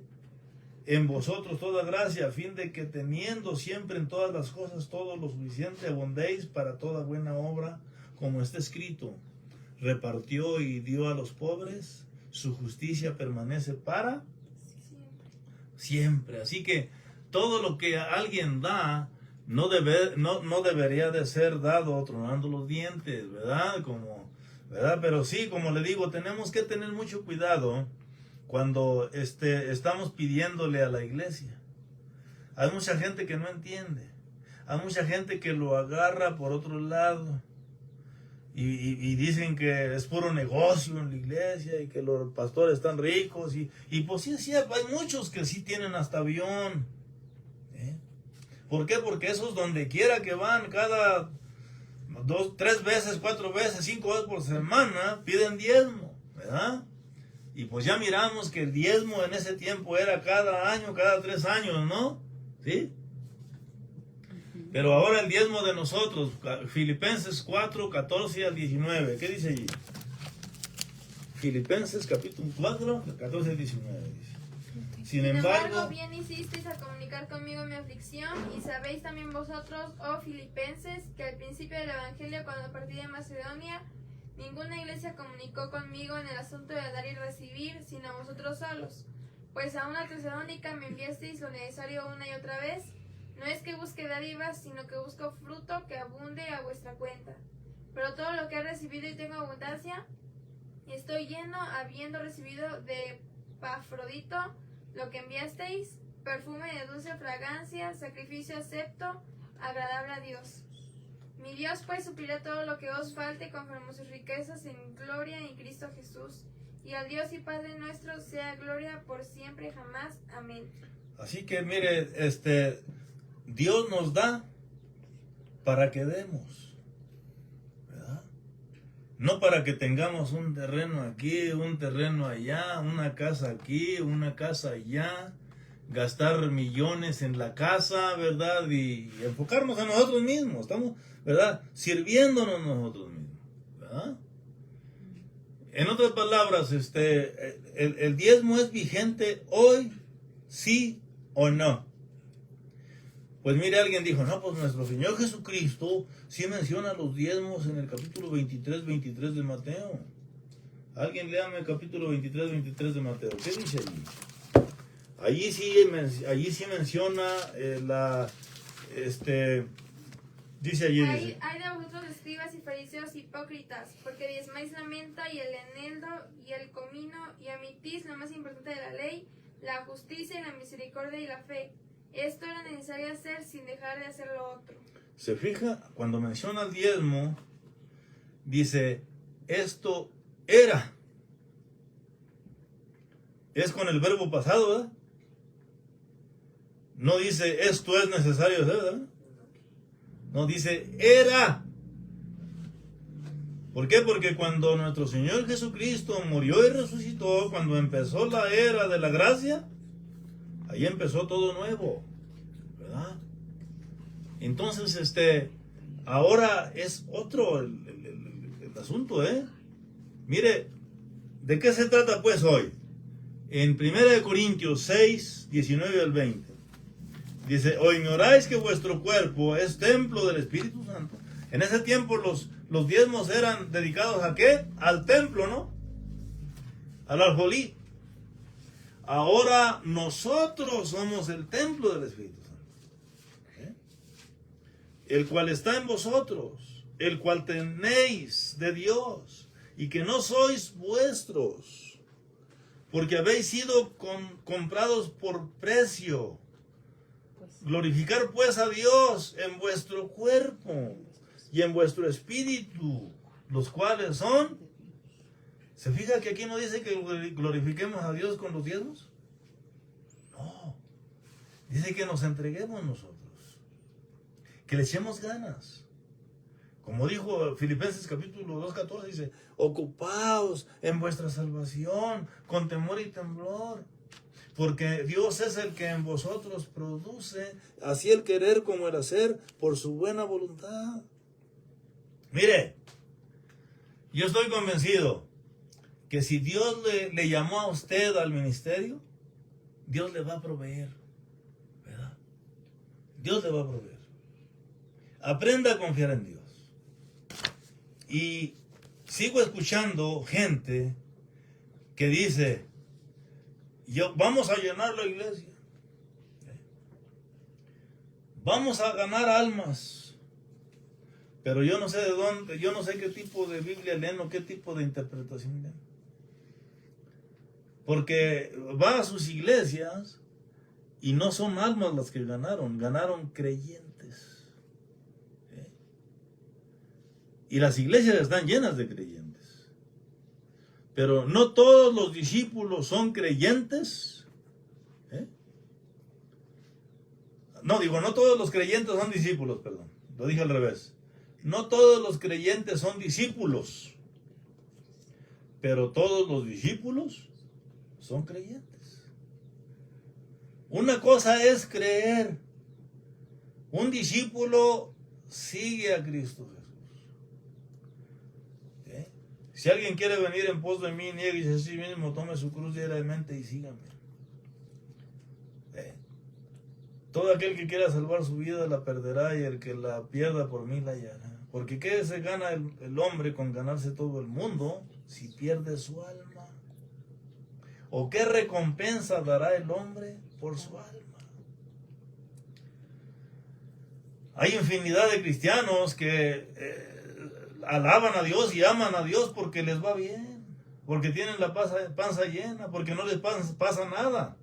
en vosotros toda gracia, a fin de que teniendo siempre en todas las cosas todo lo suficiente, abundéis para toda buena obra, como está escrito. Repartió y dio a los pobres, su justicia permanece para siempre. Así que todo lo que alguien da no debería de ser dado tronando los dientes, ¿verdad? ¿verdad? Pero sí, como le digo, tenemos que tener mucho cuidado cuando estamos pidiéndole a la iglesia. Hay mucha gente que no entiende. Hay mucha gente que lo agarra por otro lado. Y dicen que es puro negocio en la iglesia y que los pastores están ricos. Y pues sí, hay muchos que sí tienen hasta avión. ¿Por qué? Porque esos donde quiera que van, cada 2, 3 veces, 4 veces, 5 veces por semana, piden diezmo, ¿verdad? Y pues ya miramos que el diezmo en ese tiempo era cada año, cada 3 años, ¿no? ¿Sí? Pero ahora el diezmo de nosotros, Filipenses 4, 14 al 19, ¿qué dice allí? Filipenses capítulo 4, 14 al 19 dice. Sin embargo, bien hicisteis a comunicar conmigo mi aflicción, y sabéis también vosotros, oh filipenses, que al principio del Evangelio, cuando partí de Macedonia, ninguna iglesia comunicó conmigo en el asunto de dar y recibir, sino vosotros solos. Pues a una Tesalónica me enviasteis lo necesario una y otra vez. No es que busque dádivas, sino que busco fruto que abunde a vuestra cuenta. Pero todo lo que he recibido y tengo abundancia, estoy lleno, habiendo recibido de Epafrodito lo que enviasteis, perfume de dulce fragancia, sacrificio acepto, agradable a Dios. Mi Dios pues suplirá todo lo que os falte conforme a sus riquezas en gloria en Cristo Jesús. Y al Dios y Padre nuestro sea gloria por siempre y jamás. Amén. Así que mire, Dios nos da para que demos, ¿verdad? No para que tengamos un terreno aquí, un terreno allá, una casa aquí, una casa allá, gastar millones en la casa, ¿verdad? Y enfocarnos en nosotros mismos, estamos, ¿verdad? Sirviéndonos nosotros mismos, ¿verdad? En otras palabras, el diezmo es vigente hoy, sí o no. Pues mire, alguien dijo, no, pues nuestro Señor Jesucristo sí menciona los diezmos en el capítulo 23 de Mateo. Alguien léame el capítulo 23 de Mateo. ¿Qué dice allí? Allí sí menciona Dice allí, dice. Hay de vosotros escribas y fariseos hipócritas, porque diezmáis la menta y el eneldo y el comino y omitís lo más importante de la ley, la justicia y la misericordia y la fe. Esto era necesario hacer sin dejar de hacer lo otro. Se fija, cuando menciona el diezmo, dice, esto era. Es con el verbo pasado, ¿verdad? No dice, esto es necesario hacer, ¿verdad? No, dice, era. ¿Por qué? Porque cuando nuestro Señor Jesucristo murió y resucitó, cuando empezó la era de la gracia, ahí empezó todo nuevo, ¿verdad? Entonces, ahora es otro el asunto, ¿eh? Mire, ¿de qué se trata pues hoy? En 1 Corintios 6, 19 al 20. Dice, ¿o ignoráis que vuestro cuerpo es templo del Espíritu Santo? En ese tiempo los diezmos eran dedicados ¿a qué? Al templo, ¿no? Al alfolí. Ahora nosotros somos el templo del Espíritu Santo. ¿Eh? El cual está en vosotros, el cual tenéis de Dios, y que no sois vuestros, porque habéis sido comprados por precio. Glorificar pues a Dios en vuestro cuerpo y en vuestro espíritu, los cuales son. ¿Se fija que aquí no dice que glorifiquemos a Dios con los diezmos? No. Dice que nos entreguemos nosotros, que le echemos ganas. Como dijo Filipenses capítulo 2:14, dice, ocupaos en vuestra salvación con temor y temblor. Porque Dios es el que en vosotros produce así el querer como el hacer por su buena voluntad. Mire, yo estoy convencido que si Dios le llamó a usted al ministerio, Dios le va a proveer, ¿verdad? Dios le va a proveer. Aprenda a confiar en Dios. Y sigo escuchando gente que dice, vamos a llenar la iglesia. Vamos a ganar almas. Pero yo no sé de dónde, yo no sé qué tipo de Biblia leen o qué tipo de interpretación leen. Porque va a sus iglesias y no son almas las que ganaron creyentes. Y las iglesias están llenas de creyentes. Pero no todos los discípulos son creyentes. No todos los creyentes son discípulos, perdón. Lo dije al revés. No todos los creyentes son discípulos. Pero todos los discípulos son creyentes. Una cosa es creer. Un discípulo sigue a Cristo Jesús. Si alguien quiere venir en pos de mí, nieguese a sí mismo, tome su cruz diariamente y sígame. Todo aquel que quiera salvar su vida la perderá, y el que la pierda por mí la hallará. Porque ¿qué se gana el hombre con ganarse todo el mundo si pierde su alma? ¿O qué recompensa dará el hombre por su alma? Hay infinidad de cristianos que alaban a Dios y aman a Dios porque les va bien, porque tienen la panza llena, porque no les pasa nada.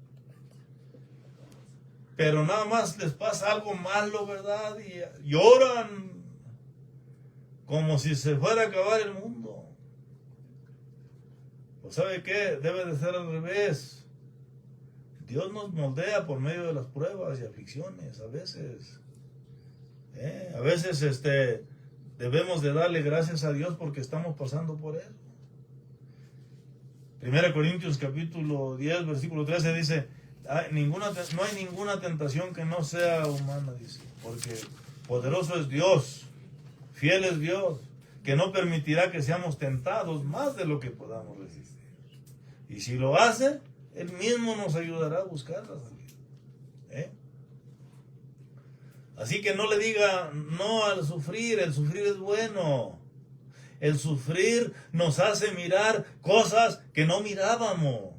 Pero nada más les pasa algo malo, ¿verdad? Y lloran como si se fuera a acabar el mundo. Pues ¿sabe qué? Debe de ser al revés. Dios nos moldea por medio de las pruebas y aflicciones a veces. A veces debemos de darle gracias a Dios porque estamos pasando por él. 1 Corintios capítulo 10, versículo 13 dice, no hay ninguna tentación que no sea humana, dice, porque poderoso es Dios, fiel es Dios, que no permitirá que seamos tentados más de lo que podamos resistir. Y si lo hace, Él mismo nos ayudará a buscar la salida. Así que no le diga no al sufrir, el sufrir es bueno. El sufrir nos hace mirar cosas que no mirábamos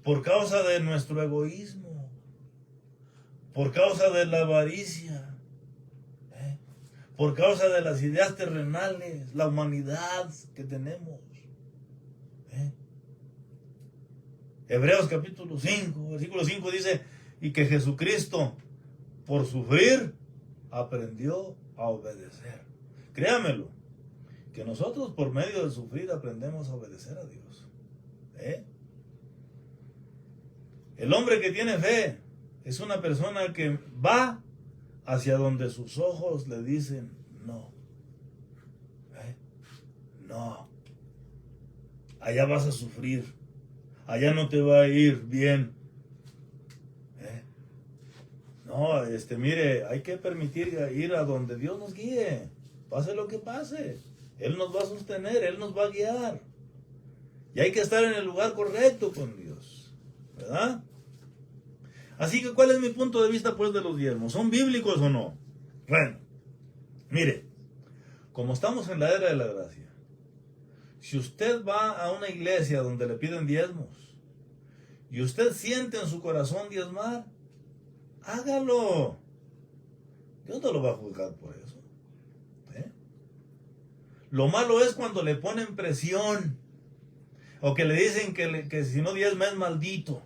por causa de nuestro egoísmo, por causa de la avaricia, por causa de las ideas terrenales, la humanidad que tenemos. Hebreos capítulo 5, versículo 5 dice, y que Jesucristo, por sufrir, aprendió a obedecer. Créamelo, que nosotros por medio de sufrir aprendemos a obedecer a Dios. El hombre que tiene fe es una persona que va hacia donde sus ojos le dicen no. No. Allá vas a sufrir. Allá no te va a ir bien. No, mire, hay que permitir ir a donde Dios nos guíe. Pase lo que pase. Él nos va a sostener, Él nos va a guiar. Y hay que estar en el lugar correcto con Dios. ¿Verdad? Así que, ¿cuál es mi punto de vista, pues, de los diezmos? ¿Son bíblicos o no? Bueno, mire, como estamos en la era de la gracia, si usted va a una iglesia donde le piden diezmos y usted siente en su corazón diezmar, hágalo. Dios no lo va a juzgar por eso. Lo malo es cuando le ponen presión o que le dicen que si no diezma es maldito.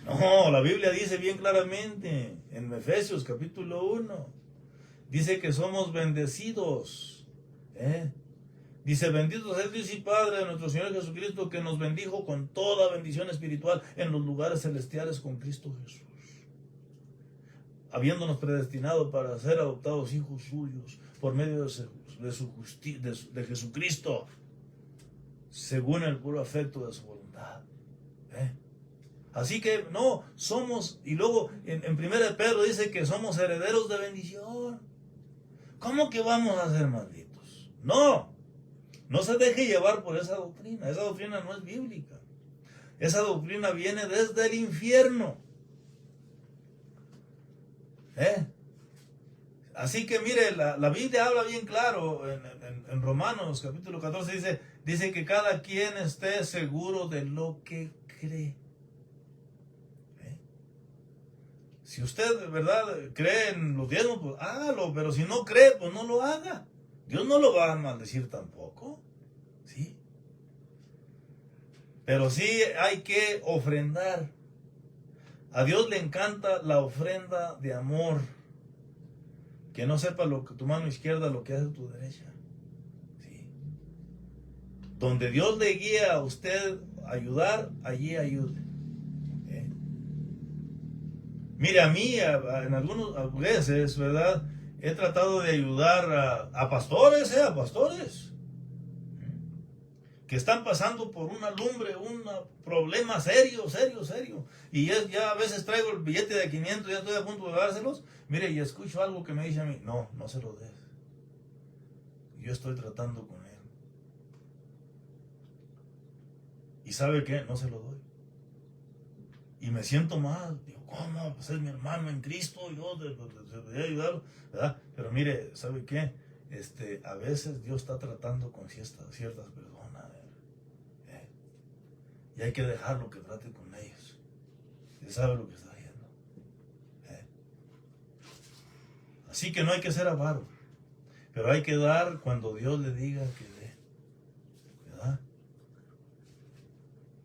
No, la Biblia dice bien claramente en Efesios capítulo 1, dice que somos bendecidos. Dice, bendito sea Dios y Padre de nuestro Señor Jesucristo, que nos bendijo con toda bendición espiritual en los lugares celestiales con Cristo Jesús, habiéndonos predestinado para ser adoptados hijos suyos por medio de Jesucristo, según el puro afecto de su voluntad. Así que no, somos, y luego en 1 Pedro dice que somos herederos de bendición. ¿Cómo que vamos a ser malditos? No, no se deje llevar por esa doctrina no es bíblica. Esa doctrina viene desde el infierno. Así que mire, la Biblia habla bien claro en Romanos capítulo 14, dice que cada quien esté seguro de lo que cree. Si usted de verdad cree en los diezmos, pues hágalo, pero si no cree, pues no lo haga. Dios no lo va a maldecir tampoco, ¿sí? Pero sí hay que ofrendar. A Dios le encanta la ofrenda de amor. Que no sepa tu mano izquierda lo que hace tu derecha. ¿Sí? Donde Dios le guía a usted a ayudar, allí ayude. Mire, a mí, en algunas veces, ¿verdad? He tratado de ayudar a pastores, que están pasando por una lumbre, un problema serio. Y ya a veces traigo el billete de 500, ya estoy a punto de dárselos. Mire, y escucho algo que me dice a mí, no se lo des. Yo estoy tratando con él. ¿Y sabe qué? No se lo doy. Y me siento mal. Digo, ¿cómo? Pues es mi hermano en Cristo, yo debería ayudarlo, ¿verdad? Pero mire, ¿sabe qué? A veces Dios está tratando con ciertas personas, y hay que dejarlo que trate con ellos. Él sabe lo que está haciendo. Así que no hay que ser avaro, pero hay que dar cuando Dios le diga que dé, ¿verdad?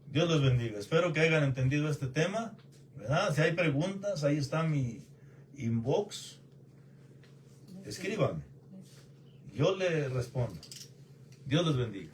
Dios les bendiga. Espero que hayan entendido este tema, ¿verdad? Si hay preguntas, ahí está mi inbox. Escríbame. Yo le respondo. Dios les bendiga.